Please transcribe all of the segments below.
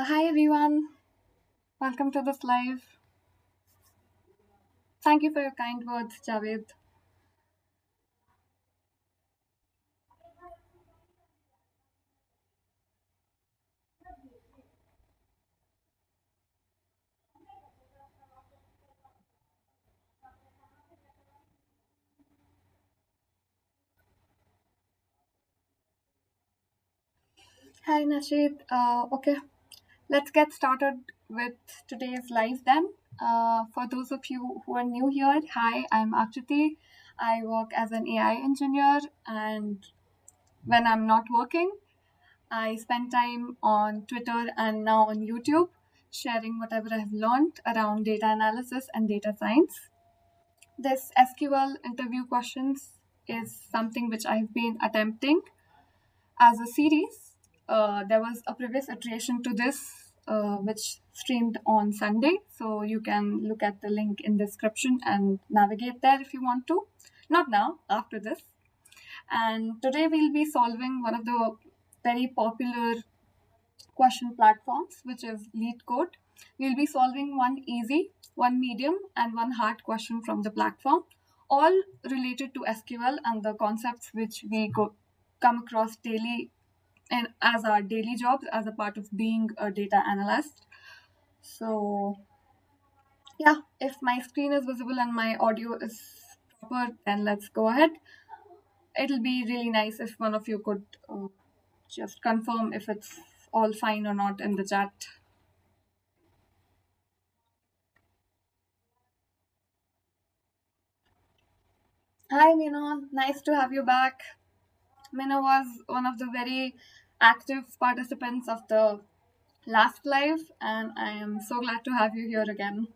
Hi everyone, welcome to this live. Thank you for your kind words, Javed. Hi Nashid. Okay, let's get started with today's live then. For those of you who are new here, hi, I'm Akriti. I work as an AI engineer, and when I'm not working, I spend time on Twitter and now on YouTube sharing whatever I've learned around data analysis and data science. This SQL interview questions is something which I've been attempting as a series. There was a previous iteration to this which streamed on Sunday, so you can look at the link in description and navigate there if you want to. Not now, after this. And today we'll be solving one of the very popular question platforms, which is LeetCode. We'll be solving one easy, one medium, and one hard question from the platform, all related to SQL and the concepts which we come across daily and as our daily jobs as a part of being a data analyst. So, yeah, if my screen is visible and my audio is proper, then let's go ahead. It'll be really nice if one of you could just confirm if it's all fine or not in the chat. Hi, Mina. Nice to have you back. Mina was one of the very active participants of the last live, and I am so glad to have you here again.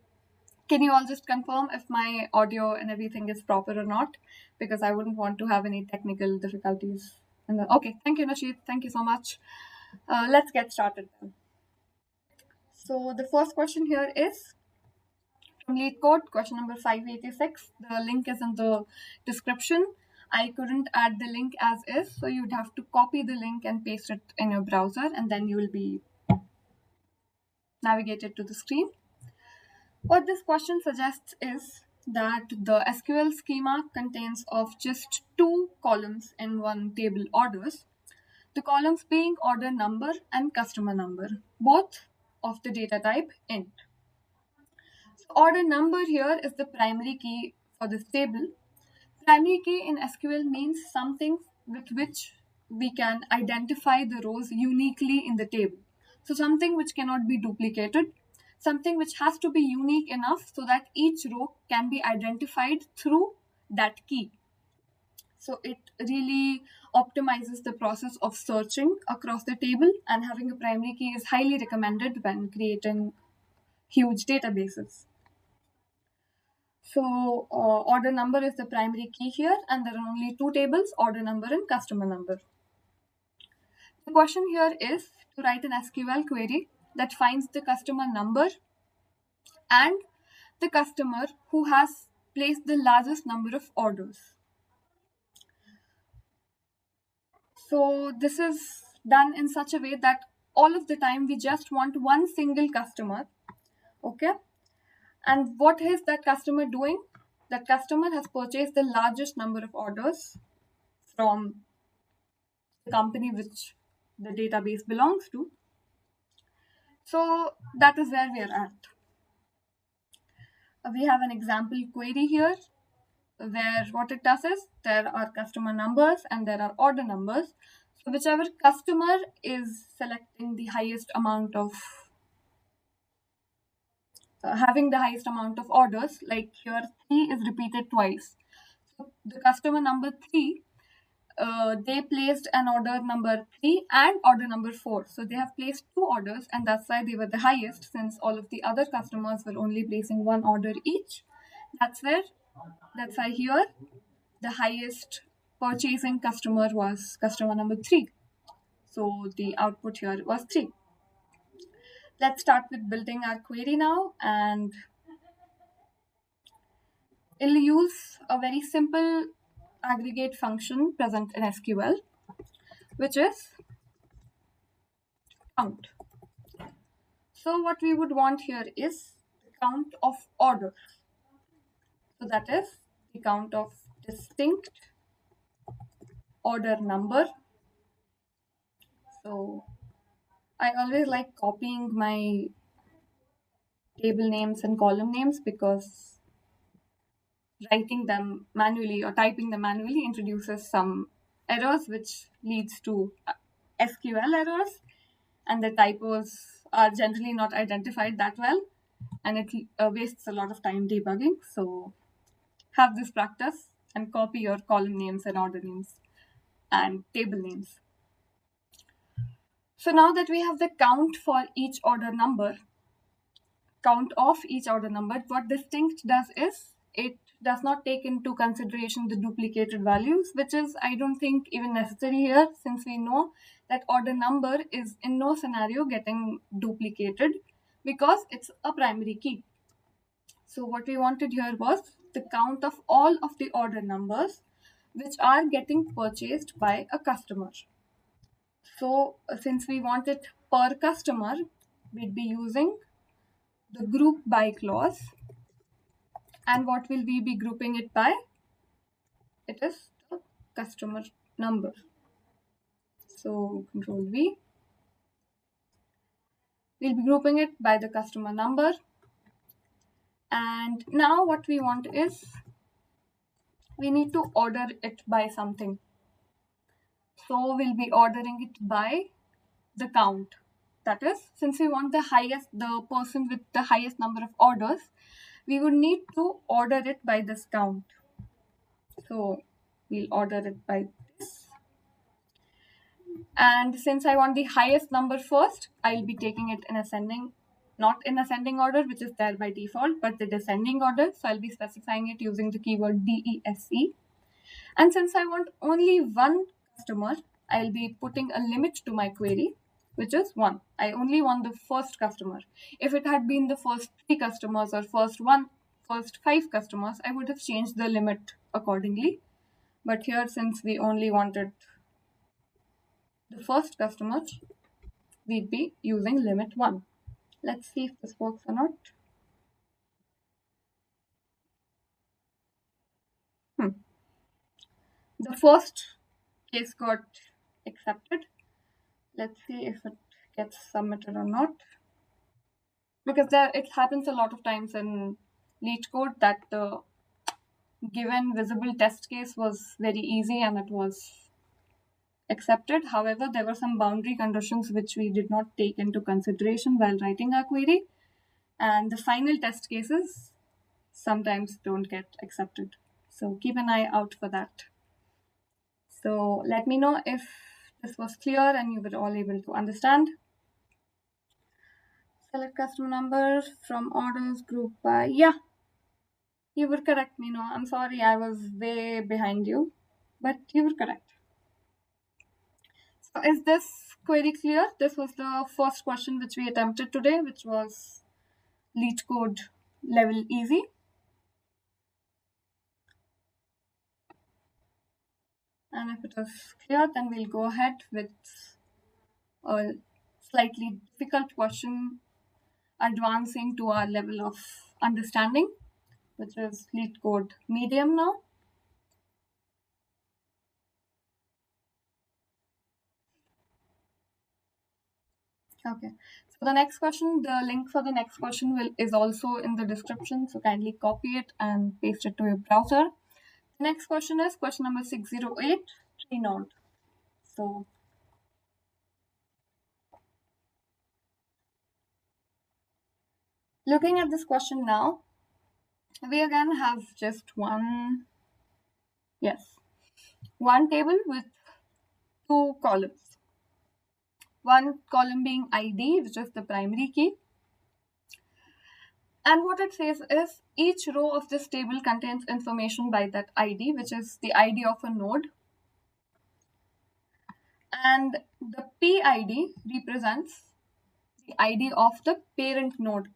Can you all just confirm if my audio and everything is proper or not? Because I wouldn't want to have any technical difficulties. Okay, thank you, Nasheed. Thank you so much. Let's get started then. So the first question here is from LeetCode, question number 586. The link is in the description. I couldn't add the link as is, so you'd have to copy the link and paste it in your browser, and then you will be navigated to the screen. What this question suggests is that the SQL schema contains of just two columns in one table orders, the columns being order number and customer number, both of the data type int. Order number here is the primary key for this table. Primary key in SQL means something with which we can identify the rows uniquely in the table. So something which cannot be duplicated, something which has to be unique enough so that each row can be identified through that key. So it really optimizes the process of searching across the table, and having a primary key is highly recommended when creating huge databases. So order number is the primary key here, and there are only two tables, order number and customer number. The question here is to write an SQL query that finds the customer number and the customer who has placed the largest number of orders. So this is done in such a way that all of the time we just want one single customer, okay? And what is that customer doing? That customer has purchased the largest number of orders from the company which the database belongs to. So that is where we are at. We have an example query here where what it does is there are customer numbers and there are order numbers. So whichever customer is selecting the highest amount of having the highest amount of orders, like here 3 is repeated twice. So the customer number 3, they placed an order number 3 and order number 4. So they have placed two orders, and that's why they were the highest, since all of the other customers were only placing one order each. That's why here the highest purchasing customer was customer number 3. So the output here was 3. Let's start with building our query now, and it'll use a very simple aggregate function present in SQL, which is count. So what we would want here is the count of orders. So that is the count of distinct order number. So I always like copying my table names and column names because writing them manually or typing them manually introduces some errors, which leads to SQL errors, and the typos are generally not identified that well, and it wastes a lot of time debugging. So have this practice and copy your column names and order names and table names. So now that we have the count for each order number, count of each order number, what distinct does is it does not take into consideration the duplicated values, which is, I don't think, even necessary here, since we know that order number is in no scenario getting duplicated because it's a primary key. So what we wanted here was the count of all of the order numbers which are getting purchased by a customer. So since we want it per customer, we'd be using the group by clause. And what will we be grouping it by? It is the customer number. So Control V. We'll be grouping it by the customer number. And now what we want is we need to order it by something. So we'll be ordering it by the count. That is, since we want the person with the highest number of orders, we would need to order it by this count. So we'll order it by this. And since I want the highest number first, I'll be taking it in ascending, not in ascending order, which is there by default, but the descending order. So I'll be specifying it using the keyword DESE. And since I want only one customer, I'll be putting a limit to my query, which is 1. I only want the first customer. If it had been the first 3 customers or first 5 customers, I would have changed the limit accordingly. But here, since we only wanted the first customer, we'd be using limit 1. Let's see if this works or not. The first case got accepted. Let's see if it gets submitted or not. Because it happens a lot of times in LeetCode that the given visible test case was very easy and it was accepted. However, there were some boundary conditions which we did not take into consideration while writing our query, and the final test cases sometimes don't get accepted. So keep an eye out for that. So let me know if this was clear and you were all able to understand. Select customer number from orders group by, yeah, you were correct, Mino. I'm sorry, I was way behind you, but you were correct. So is this query clear? This was the first question which we attempted today, which was LeetCode level easy. And if it is clear, then we'll go ahead with a slightly difficult question, advancing to our level of understanding, which is LeetCode medium now. Okay, so the next question, the link for the next question is also in the description, so kindly copy it and paste it to your browser. The next question is question number 608, tree node. So looking at this question now, we again have just one table with 2 columns. One column being ID, which is the primary key. And what it says is each row of this table contains information by that ID, which is the ID of a node. And the PID represents the ID of the parent node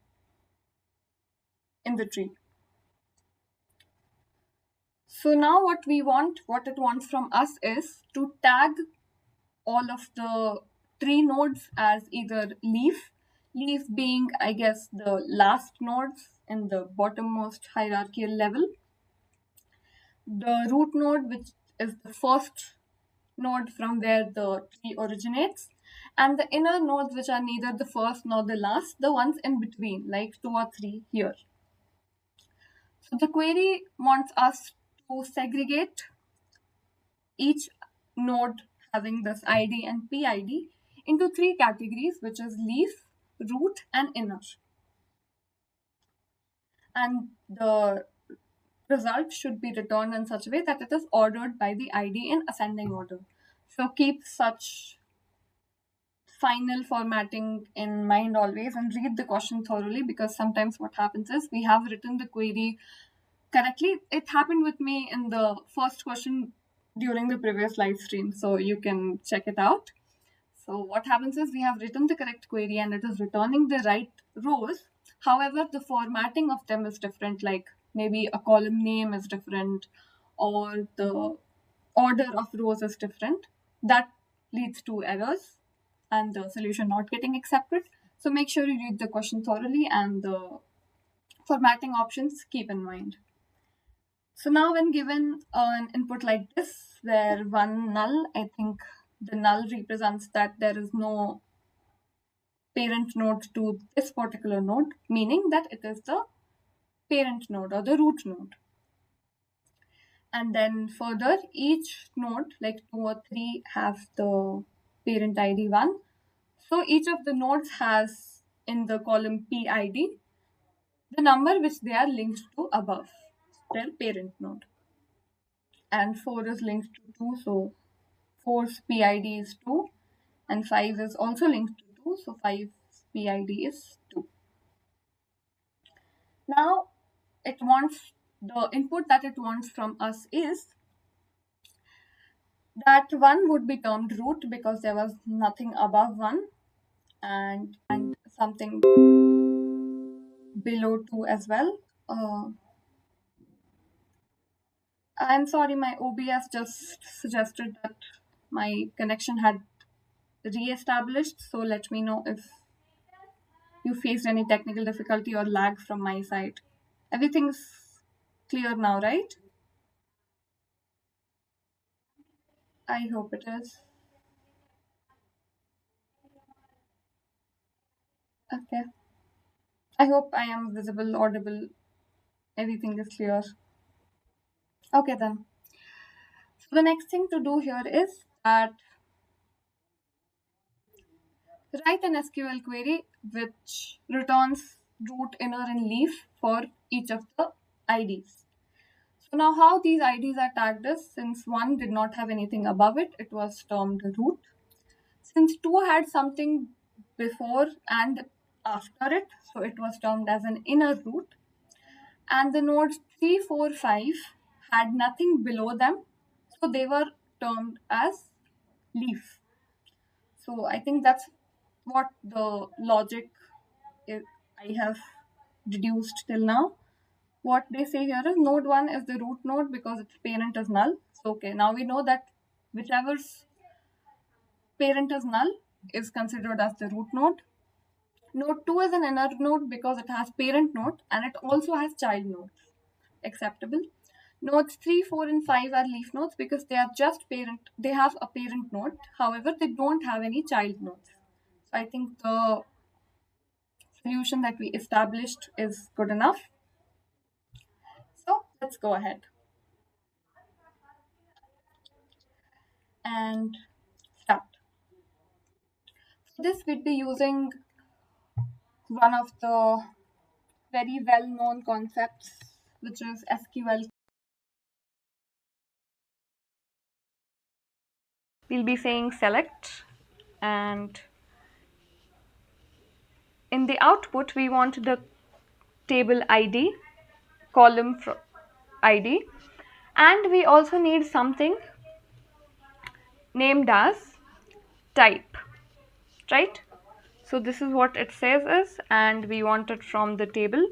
in the tree. So now what it wants from us is to tag all of the tree nodes as either leaf, leaf being, I guess, the last nodes in the bottommost hierarchical level, the root node, which is the first node from where the tree originates, and the inner nodes, which are neither the first nor the last, the ones in between, like 2 or 3 here. So the query wants us to segregate each node having this ID and PID into 3 categories, which is leaf, root, and inner. And the result should be returned in such a way that it is ordered by the ID in ascending order. So keep such final formatting in mind always and read the question thoroughly, because sometimes what happens is we have written the query correctly. It happened with me in the first question during the previous live stream, so you can check it out. So what happens is we have written the correct query and it is returning the right rows. However, the formatting of them is different, like maybe a column name is different or the order of rows is different. That leads to errors and the solution not getting accepted. So make sure you read the question thoroughly and the formatting options keep in mind. So now when given an input like this, where one null, I think the null represents that there is no parent node to this particular node, meaning that it is the parent node or the root node. And then further, each node, like 2 or 3, have the parent ID 1. So each of the nodes has in the column PID the number which they are linked to above their parent node. And 4 is linked to 2, so 4's PID is 2, and 5 is also linked to 2, so 5's PID is 2. Now it wants, the input that it wants from us is that 1 would be termed root because there was nothing above 1, and something below 2 as well. I'm sorry, my OBS just suggested that my connection had re-established, so let me know if you faced any technical difficulty or lag from my side. Everything's clear now, right? I hope it is. Okay. I hope I am visible, audible, everything is clear. Okay then. So the next thing to do here is that write an SQL query which returns root, inner, and leaf for each of the IDs. So now how these IDs are tagged is, since 1 did not have anything above it, it was termed root. Since 2 had something before and after it, so it was termed as an inner root. And the nodes 3, 4, 5 had nothing below them, so they were termed as leaf. So I think that's what the logic I have deduced till now. What they say here is node 1 is the root node because its parent is null. So okay, now we know that whichever's parent is null is considered as the root node. Node 2 is an inner node because it has parent node and it also has child nodes. Acceptable. Nodes 3, 4, and 5 are leaf nodes because they are just parent, they have a parent node. However, they don't have any child nodes. So I think the solution that we established is good enough. So let's go ahead and start. For this, we'd be using one of the very well-known concepts, which is SQL. We'll be saying select, and in the output, we want the table ID, column ID, and we also need something named as type, right? So this is what it says is, and we want it from the table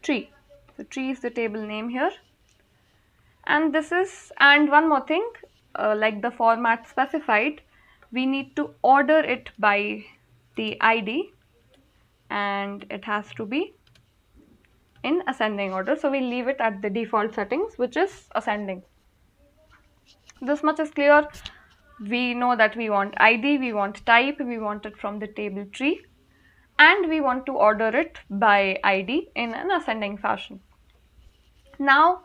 tree. So tree is the table name here. And this is, and one more thing, like the format specified, we need to order it by the ID, and it has to be in ascending order. So we'll leave it at the default settings, which is ascending. This much is clear. We know that we want ID, we want type, we want it from the table tree, and we want to order it by ID in an ascending fashion. Now,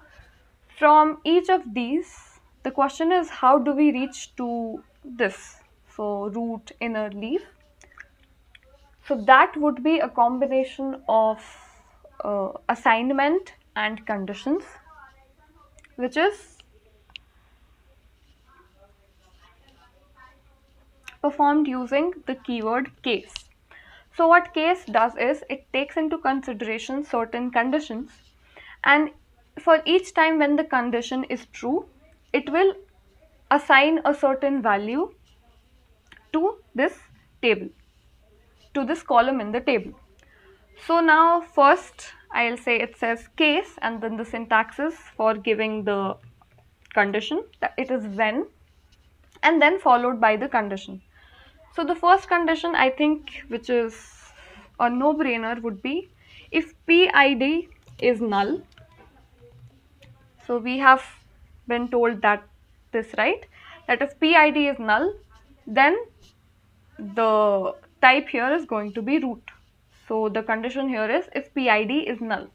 from each of these, the question is, how do we reach to this? So root, inner, leaf. So that would be a combination of assignment and conditions, which is performed using the keyword case. So what case does is it takes into consideration certain conditions, and for each time when the condition is true, it will assign a certain value to this table, to this column in the table. So now first I'll say it says case, and then the syntax is for giving the condition, that it is when, and then followed by the condition. So the first condition, I think, which is a no-brainer, would be if PID is null. So we have been told that this, right, that if PID is null, then the type here is going to be root. So the condition here is if PID is null.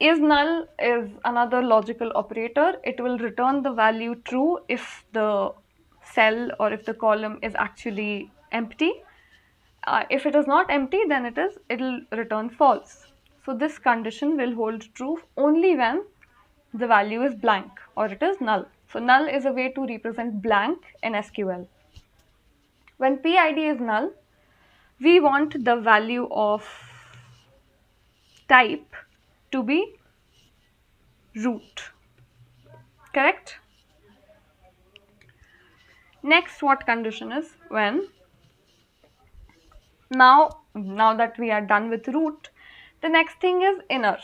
Is null is another logical operator. It will return the value true if the cell or if the column is actually empty. If it is not empty, then it will return false. So this condition will hold true only when the value is blank or it is null. So null is a way to represent blank in SQL. When PID is null, we want the value of type to be root. Correct? Next, what condition is when? Now that we are done with root, the next thing is inner.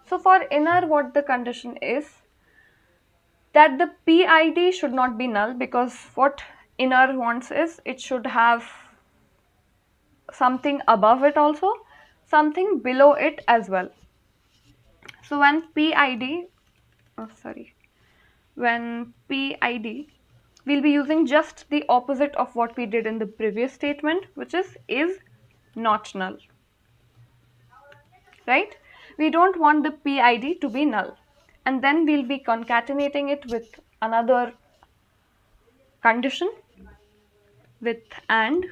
So for inner, what the condition is, that the PID should not be null, because what inner wants is it should have something above it also, something below it as well. So when PID, we'll be using just the opposite of what we did in the previous statement, which is not null, right? We don't want the PID to be null, and then we'll be concatenating it with another condition with and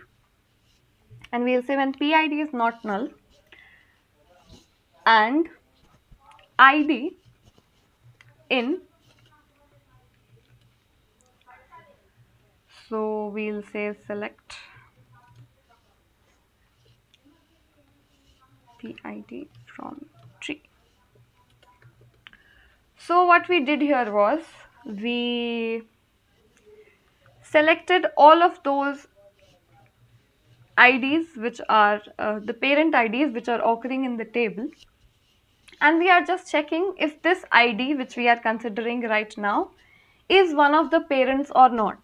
we'll say when PID is not null and ID in, so we'll say select PID from tree. So what we did here was we selected all of those IDs which are the parent IDs which are occurring in the table, and we are just checking if this ID which we are considering right now is one of the parents or not.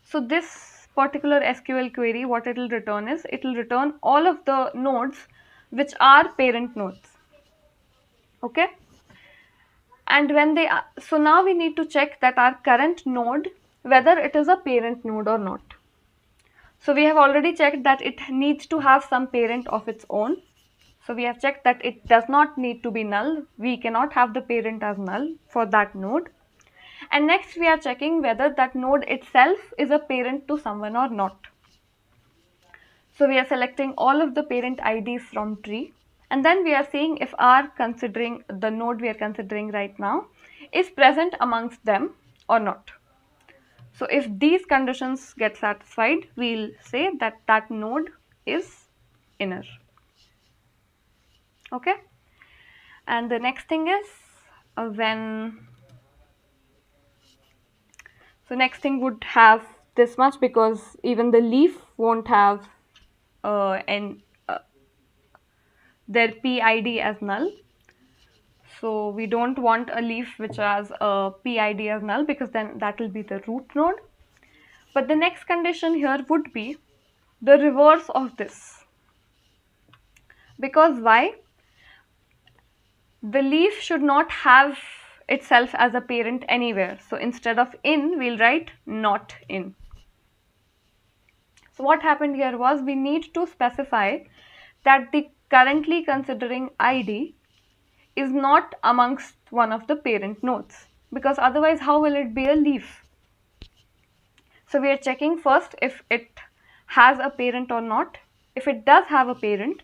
So this particular SQL query, what it will return is, it will return all of the nodes which are parent nodes. Okay, and when they are, so now we need to check that our current node, whether it is a parent node or not. So we have already checked that it needs to have some parent of its own. So we have checked that it does not need to be null. We cannot have the parent as null for that node. And next we are checking whether that node itself is a parent to someone or not. So we are selecting all of the parent IDs from tree, and then we are seeing if the node we are considering right now is present amongst them or not. So if these conditions get satisfied, we'll say that that node is inner. Okay, and the next thing is so next thing would have this much, because even the leaf won't have their PID as null. So we don't want a leaf which has a PID as null, because then that will be the root node. But the next condition here would be the reverse of this. Because why? The leaf should not have itself as a parent anywhere. So instead of in, we'll write not in. So what happened here was we need to specify that the currently considering ID is not amongst one of the parent nodes, because otherwise how will it be a leaf? So we are checking first if it has a parent or not. If it does have a parent,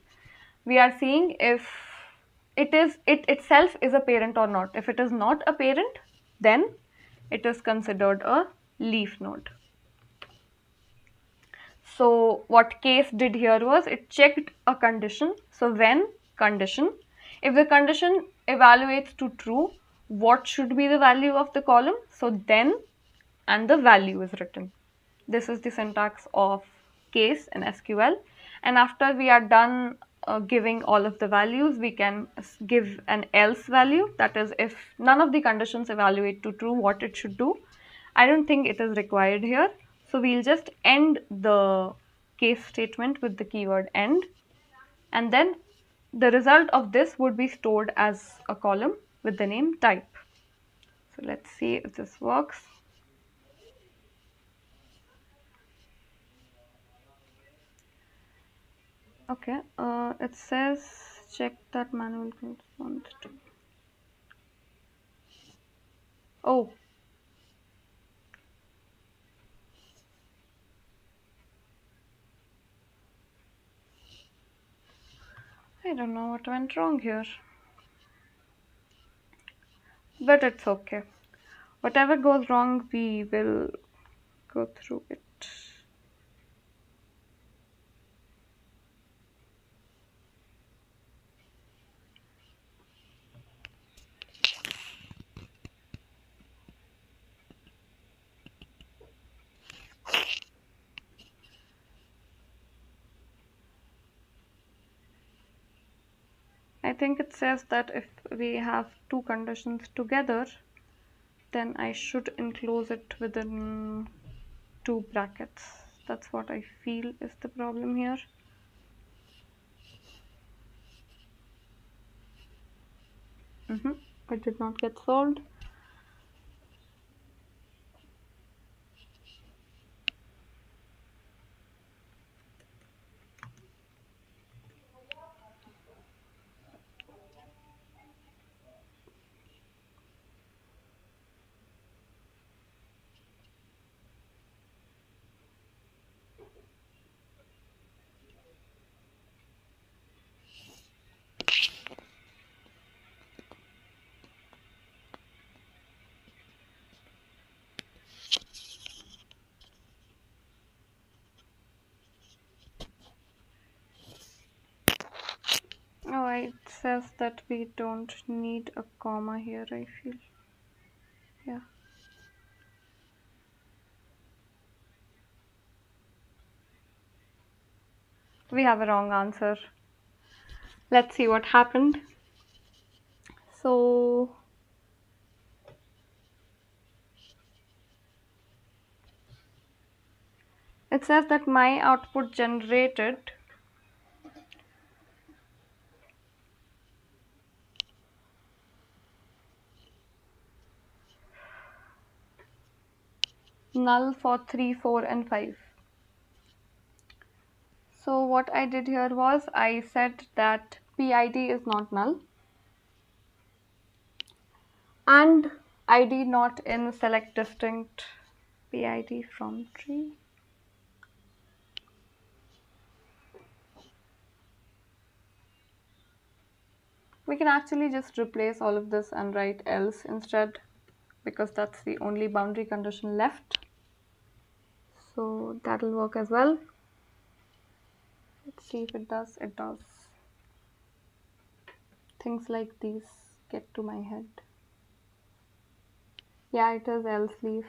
we are seeing if it itself is a parent or not. If it is not a parent, then it is considered a leaf node. So what case did here was it checked a condition. So when condition, if the condition evaluates to true, what should be the value of the column? So then and the value is written. This is the syntax of case in SQL. And after we are done giving all of the values, we can give an else value. That is, if none of the conditions evaluate to true, what it should do. I don't think it is required here. So we'll just end the case statement with the keyword end. And then the result of this would be stored as a column with the name type. So let's see if this works. Okay, it says check that manual corresponds to. Oh, I don't know what went wrong here, but it's okay. Whatever goes wrong, we will go through it. I think it says that if we have two conditions together, then I should enclose it within two brackets. That's what I feel is the problem here. It did not get solved. Oh, it says that we don't need a comma here, I feel. Yeah. We have a wrong answer. Let's see what happened. So it says that my output generated null for 3, 4 and 5. So what I did here was I said that PID is not null and ID not in select distinct PID from tree. We can actually just replace all of this and write else instead, because that's the only boundary condition left. So that'll work as well. Let's see if it does. It does. Things like these get to my head. Yeah, it is else leaf.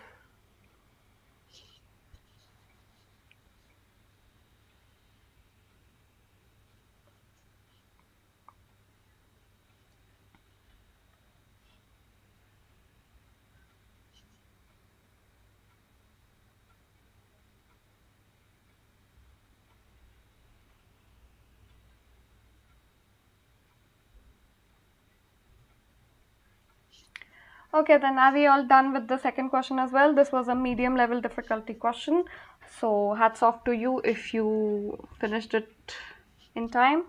Okay, then are we all done with the second question as well? This was a medium level difficulty question. So hats off to you if you finished it in time.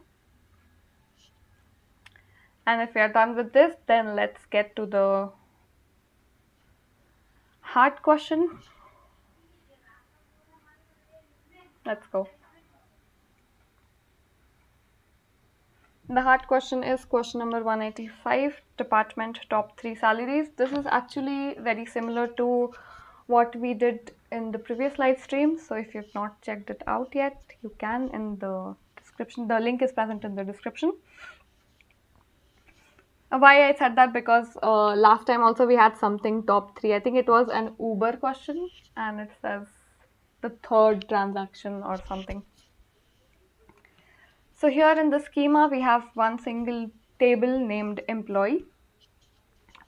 And if we are done with this, then let's get to the hard question. Let's go. The hard question is question number 185, department top 3 salaries. This is actually very similar to what we did in the previous live stream. So if you've not checked it out yet, you can in the description. The link is present in the description. Why I said that, because last time also we had something top 3. I think it was an Uber question and it says the third transaction or something. So here in the schema, we have one single table named employee,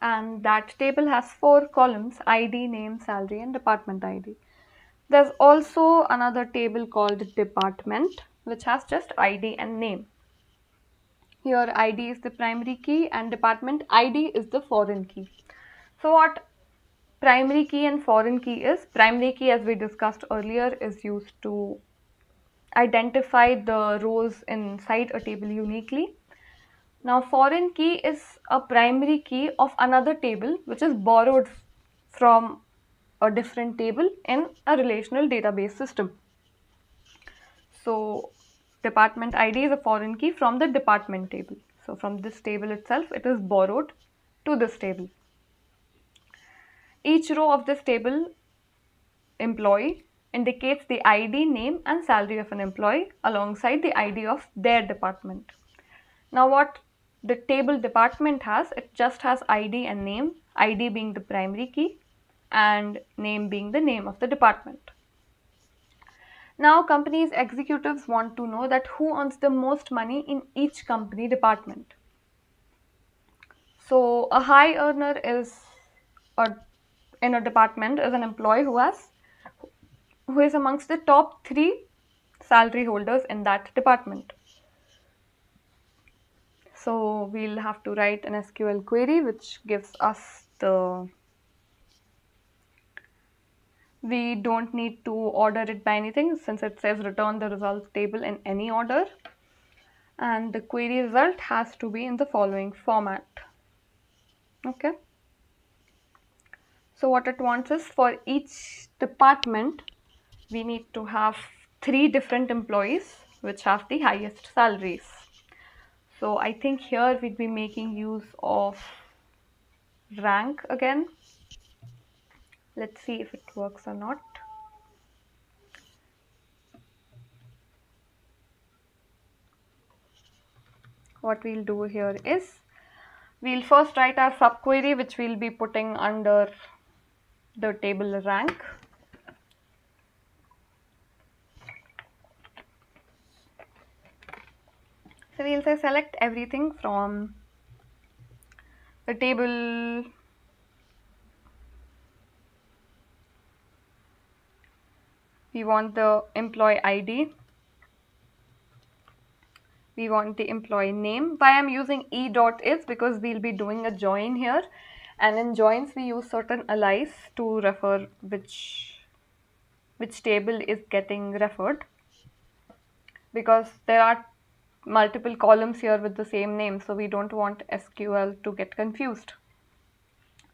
and that table has 4 columns: ID, name, salary, and department ID. There's also another table called department, which has just ID and name. Here ID is the primary key and department ID is the foreign key. So what primary key and foreign key is? Primary key, as we discussed earlier, is used to identify the rows inside a table uniquely. Now, foreign key is a primary key of another table which is borrowed from a different table in a relational database system. So, department ID is a foreign key from the department table. So, from this table itself, it is borrowed to this table. Each row of this table, employee, indicates the ID, name, and salary of an employee alongside the ID of their department. Now what the table department has, it just has ID and name, ID being the primary key and name being the name of the department. Now companies executives want to know that who earns the most money in each company department. So a high earner is, or in a department, is an employee who is amongst the top 3 salary holders in that department. So we'll have to write an SQL query which gives us the, we don't need to order it by anything since it says return the results table in any order, and the query result has to be in the following format. Okay. So what it wants is, for each department we need to have 3 different employees which have the highest salaries. So I think here we'd be making use of rank again. Let's see if it works or not. What we'll do here is, we'll first write our subquery which we'll be putting under the table rank. So we'll say select everything from the table we want the employee ID, we want the employee name. Why I'm using e dot is because we'll be doing a join here, and in joins we use certain allies to refer which table is getting referred, because there are multiple columns here with the same name, so we don't want SQL to get confused.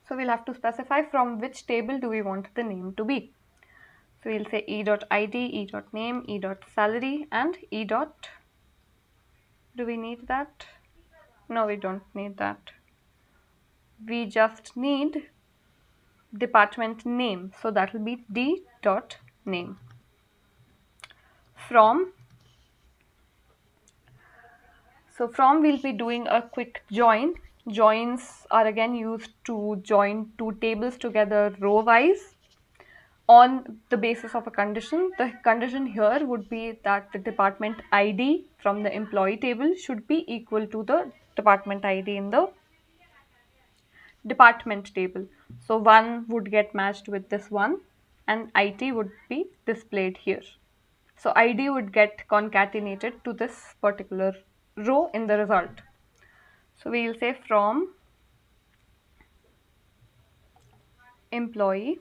So we'll have to specify from which table do we want the name to be. So we'll say e.id, e.name, e.salary, and e. Do we need that? No, we don't need that. We just need department name, so that will be d.name. From, so from we'll be doing a quick join. Joins are again used to join 2 tables together row wise on the basis of a condition. The condition here would be that the department ID from the employee table should be equal to the department ID in the department table. So one would get matched with this one and IT would be displayed here. So ID would get concatenated to this particular row in the result. So we will say from employee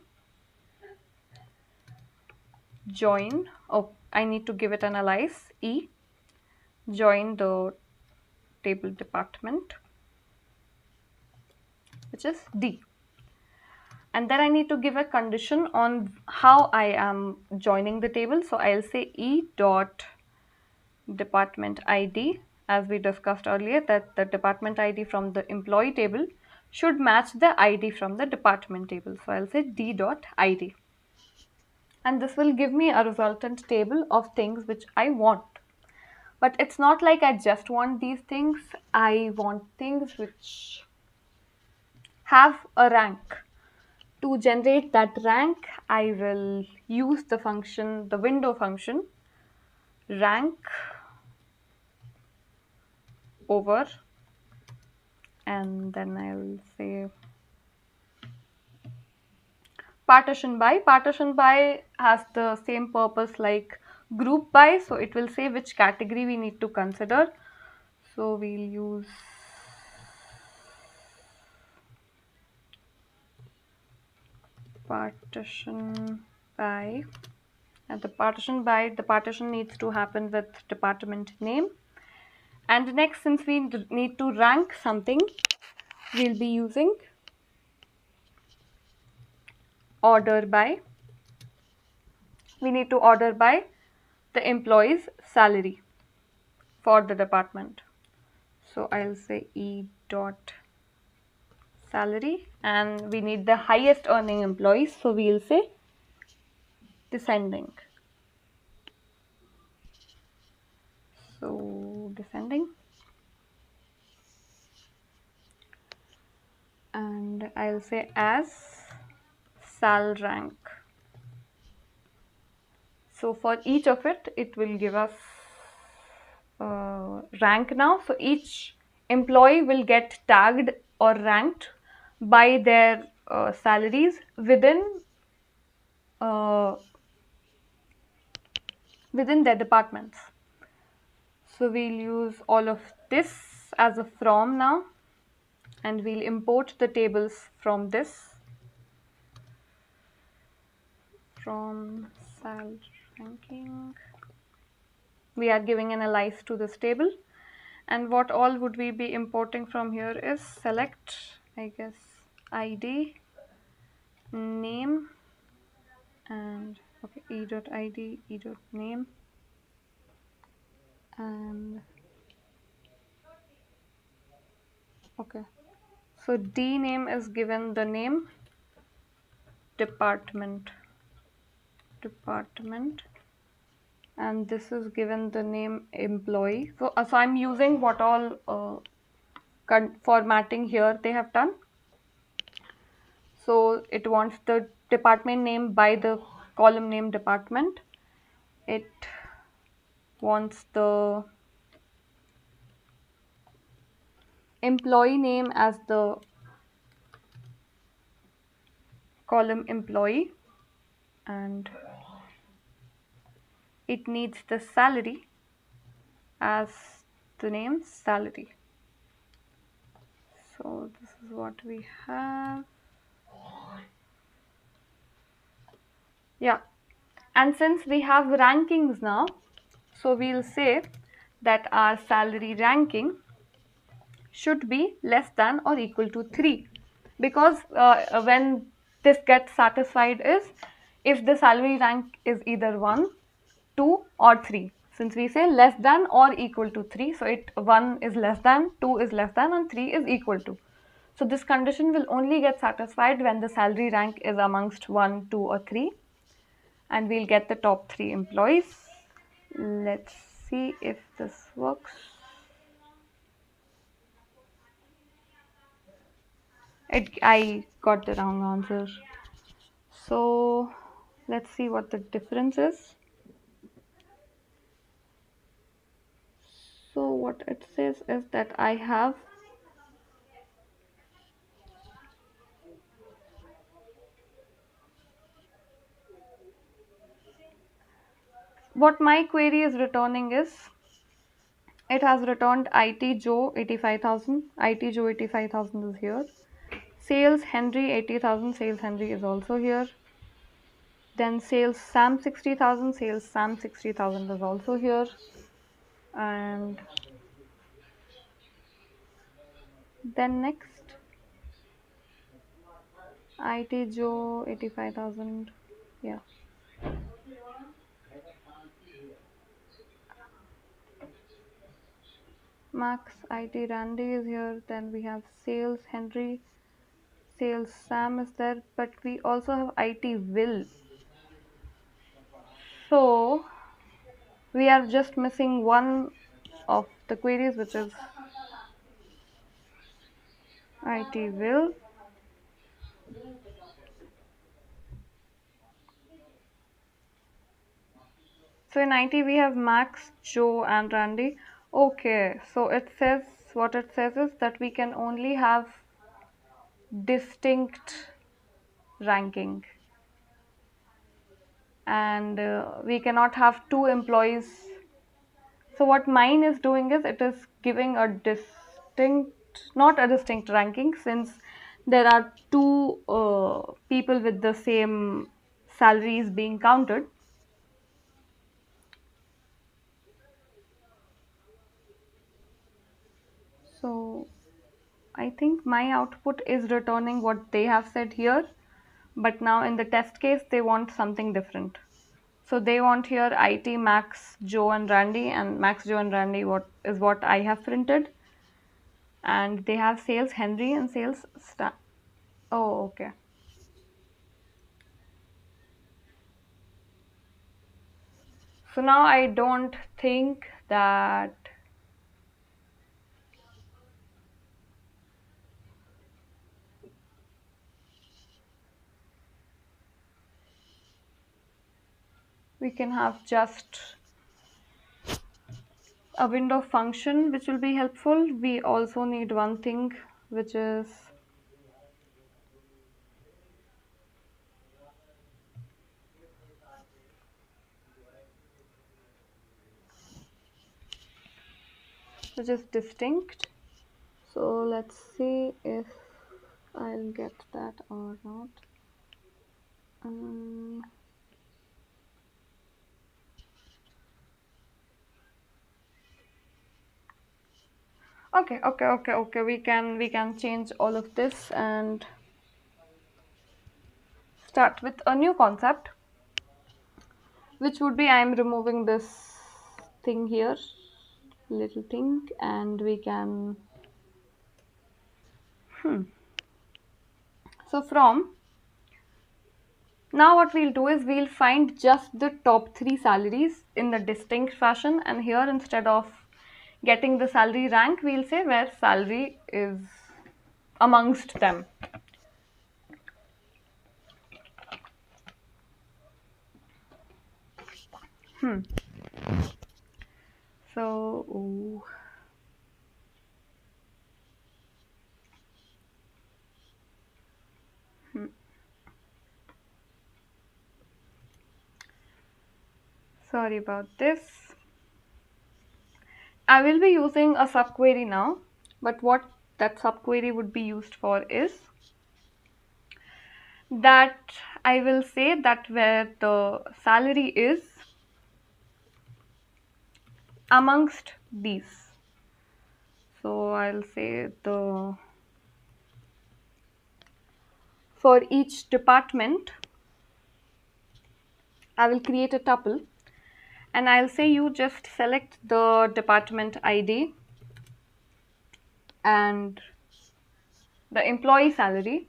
join, oh, I need to give it an alias, E, join the table department, which is D. And then I need to give a condition on how I am joining the table. So I'll say E dot department ID, as we discussed earlier, that the department ID from the employee table should match the ID from the department table. So I'll say D dot ID. And this will give me a resultant table of things which I want. But it's not like I just want these things. I want things which have a rank. To generate that rank, I will use the function, the window function, rank over, and then I'll say partition by. Partition by has the same purpose like group by, so it will say which category we need to consider. So we'll use partition by, and the partition needs to happen with department name. And next, since we need to rank something, we'll be using order by. We need to order by the employee's salary for the department. So I'll say E dot salary, and we need the highest earning employees, so we'll say descending. So descending, and I'll say as sal rank. So for each of it, it will give us rank now. So each employee will get tagged or ranked by their salaries uh, within their departments. So we'll use all of this as a from now, and we'll import the tables from this, from sal ranking. We are giving an alias to this table, and what all would we be importing from here is select, I guess, ID, name, and okay, e.id, e.name, and okay, so D name is given the name department, and this is given the name employee. So I'm using what all formatting here they have done. So it wants the department name by the column name department. It wants the employee name as the column employee, and it needs the salary as the name salary. So this is what we have. Yeah, and since we have rankings now, so we'll say that our salary ranking should be less than or equal to 3, because when this gets satisfied is if the salary rank is either 1, 2 or 3. Since we say less than or equal to 3, so 1 is less than, 2 is less than, and 3 is equal to. So this condition will only get satisfied when the salary rank is amongst 1, 2 or 3, and we'll get the top 3 employees. Let's see if this works. I got the wrong answer. So let's see what the difference is. So what it says is that I have what my query is returning is, it has returned IT Joe 85,000. IT Joe 85,000 is here. Sales Henry 80,000, sales Henry is also here. Then sales Sam 60,000, sales Sam 60,000 is also here. And then next, IT Joe 85,000. Yeah. Max IT Randy is here. Then we have sales Henry, sales Sam is there, but we also have IT Will. So we are just missing one of the queries, which is IT Will. So in IT we have Max, Joe, and Randy. Okay, so it says, what it says is that we can only have distinct ranking, and we cannot have two employees. So what mine is doing is it is giving a distinct, not a distinct ranking, since there are two people with the same salaries being counted. So I think my output is returning what they have said here, but now in the test case they want something different. So they want here IT Max, Joe, and Randy, and Max, Joe, and Randy what I have printed, and they have sales Henry and sales Oh, okay. So now I don't think that we can have just a window function which will be helpful. We also need one thing, which is distinct. So let's see if I'll get that or not. Okay. We can change all of this and start with a new concept, which would be I'm removing this thing here, little thing, and we can so from now what we'll do is we'll find just the top 3 salaries in the distinct fashion, and here instead of getting the salary rank, we'll say where salary is amongst them. So sorry about this. I will be using a subquery now, but what that subquery would be used for is that I will say that where the salary is amongst these. So I'll say for each department, I will create a tuple, and I'll say you just select the department ID and the employee salary.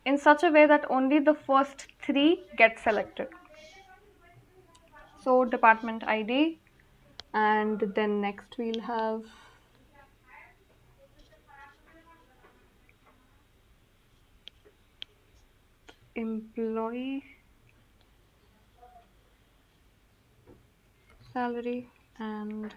In such a way that only the first 3 get selected. So department ID, and then next we'll have employee salary and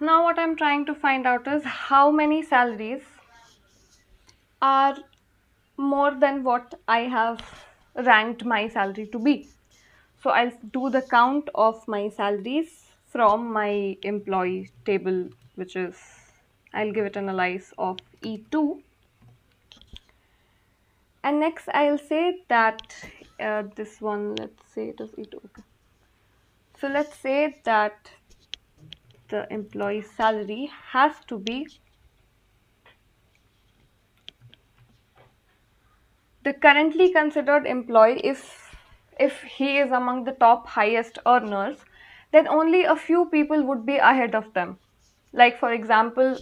Now what I'm trying to find out is how many salaries are more than what I have ranked my salary to be. So I'll do the count of my salaries from my employee table, which is, I'll give it an alias of E2. And next I'll say that this one, let's say it is E2. Okay. So let's say that the employee salary has to be the currently considered employee. If he is among the top highest earners, then only a few people would be ahead of them. Like for example,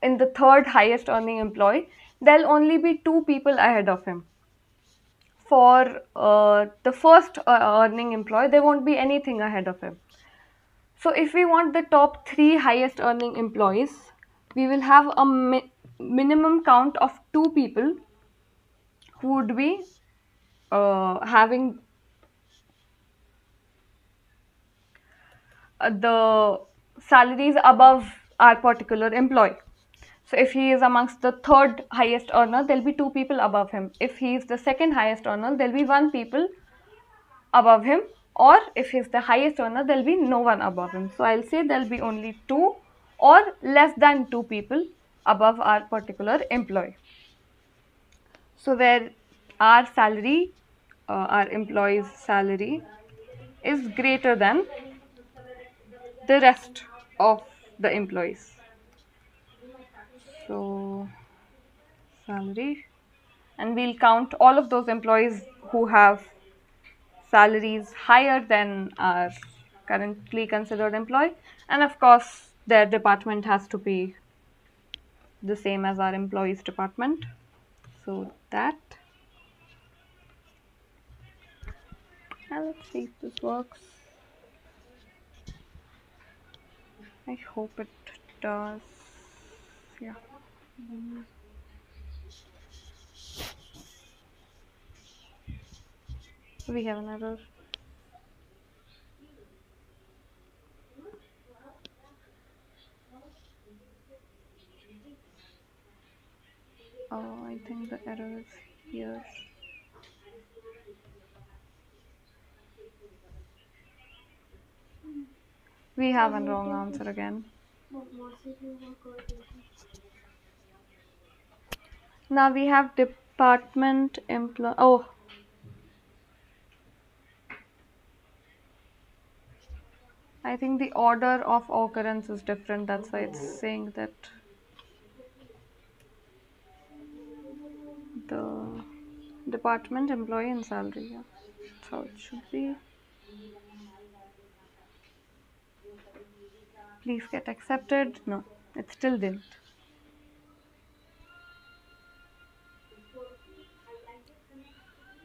in the third highest earning employee, there'll only be two people ahead of him. For the first earning employee, there won't be anything ahead of him. So if we want the top three highest earning employees, we will have a minimum count of two people who would be having the salaries above our particular employee. So if he is amongst the third highest earner, there'll be two people above him. If he is the second highest earner, there'll be one people above him. Or if he's the highest earner, there'll be no one above him. So I'll say there'll be only two or less than two people above our particular employee. So where our salary, our employee's salary is greater than the rest of the employees. So salary, and we'll count all of those employees who have salaries higher than our currently considered employee, and of course their department has to be the same as our employees department. So that, and let's see if this works. I hope it does. Yeah. We have an error. Oh, I think the error is here. We have a wrong answer again. Now we have department employee. Oh, I think the order of occurrence is different. That's why it's saying that the department employee and salary. Yeah. So it should be. Please get accepted. No, it still didn't.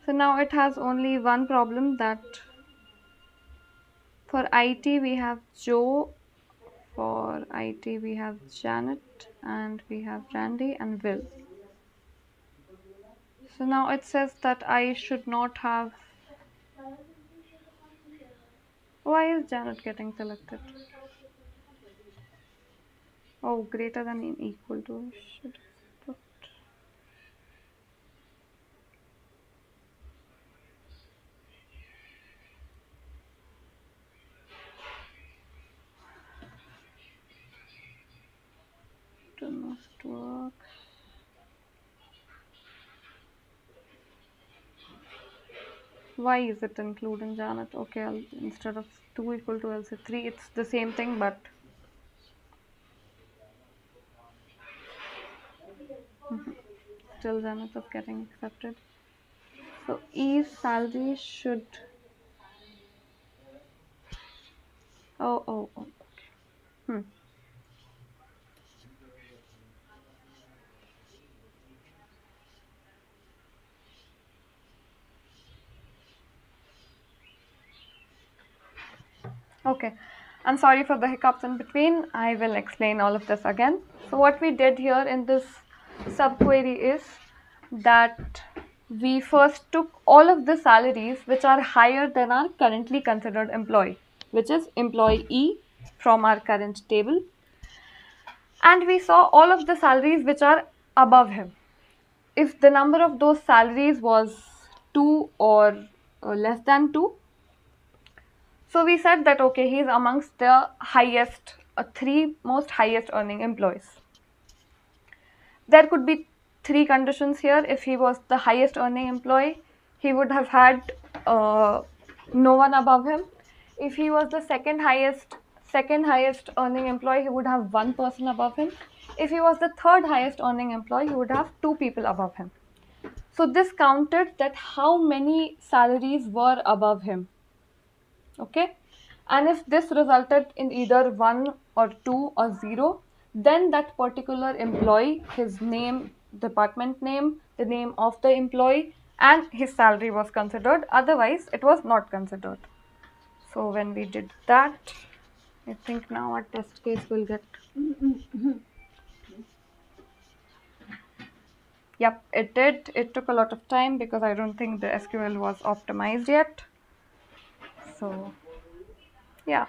So now it has only one problem, that for IT we have Joe, for IT we have Janet, and we have Randy and Will. So now it says that I should not have. Why is Janet getting selected? Oh, greater than and equal to. Should put. Do not work. Why is it including Janet? Okay, instead of 2 equal to, I'll say 3. It's the same thing, but still Janet is getting accepted. So E's salary should. Oh. Hmm. Okay, I'm sorry for the hiccups in between. I will explain all of this again. So what we did here in this subquery is that we first took all of the salaries which are higher than our currently considered employee, which is employee E from our current table. And we saw all of the salaries which are above him. If the number of those salaries was 2 or less than 2, so we said that okay, he's amongst the highest, 3 most highest earning employees. There could be 3 conditions here. If he was the highest earning employee, he would have had no one above him. If he was the second highest earning employee, he would have one person above him. If he was the third highest earning employee, he would have 2 people above him. So this counted that how many salaries were above him. Okay, and if this resulted in either 1 or 2 or 0, then that particular employee, his name, department name, the name of the employee, and his salary was considered. Otherwise it was not considered. So when we did that, I think now our test case will get yep, it did. It took a lot of time because I don't think the SQL was optimized yet. So yeah,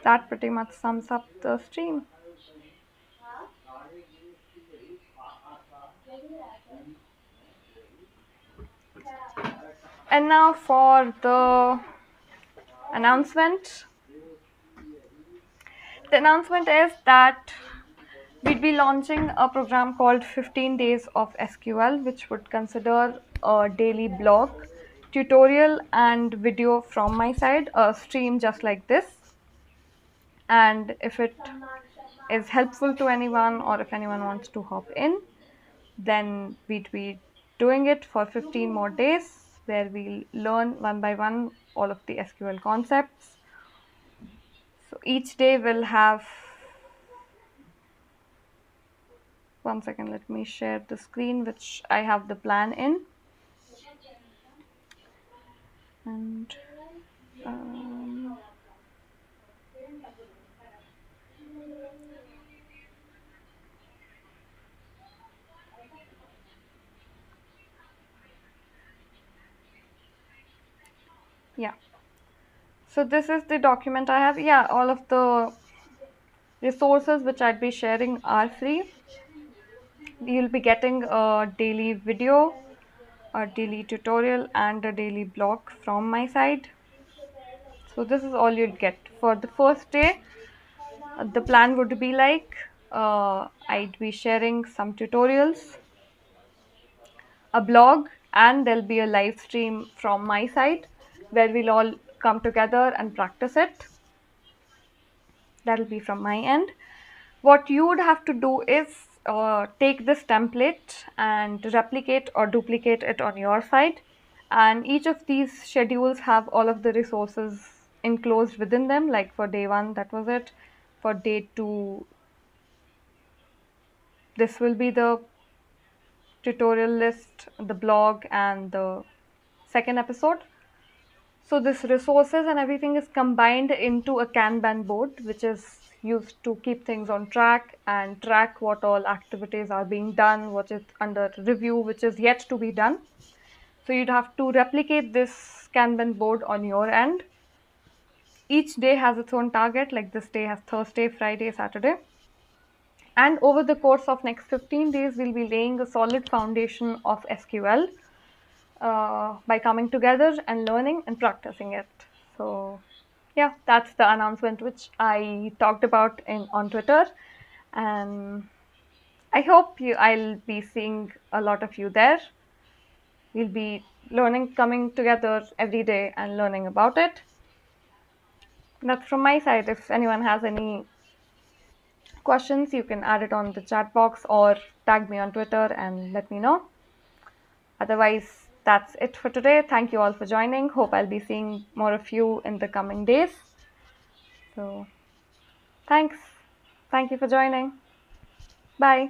that pretty much sums up the stream. And now for the announcement. The announcement is that we'd be launching a program called 15 Days of SQL, which would consider a daily blog, tutorial, and video from my side, a stream just like this. And if it is helpful to anyone or if anyone wants to hop in, then we'd be doing it for 15 more days where we'll learn one by one all of the SQL concepts. So each day will have, one second, let me share the screen which I have the plan in. And yeah, so this is the document I have. Yeah, all of the resources which I'd be sharing are free. You'll be getting a daily video, a daily tutorial, and a daily blog from my side. So this is all you'll get. For the first day, the plan would be like I'd be sharing some tutorials, a blog, and there'll be a live stream from my side where we'll all come together and practice it. That'll be from my end. What you would have to do is take this template and replicate or duplicate it on your side, and each of these schedules have all of the resources enclosed within them. Like for day 1, that was it. For day 2, this will be the tutorial list, the blog, and the second episode. So this resources and everything is combined into a Kanban board, which is used to keep things on track and track what all activities are being done, what is under review, which is yet to be done. So you'd have to replicate this Kanban board on your end. Each day has its own target, like this day has Thursday, Friday, Saturday. And over the course of next 15 days, we'll be laying a solid foundation of SQL by coming together and learning and practicing it. So yeah, that's the announcement which I talked about on Twitter, and I hope I'll be seeing a lot of you there. We'll be learning, coming together every day and learning about it. That's from my side. If anyone has any questions, you can add it on the chat box or tag me on Twitter and let me know. Otherwise, that's it for today. Thank you all for joining. Hope I'll be seeing more of you in the coming days. So thanks. Thank you for joining. Bye.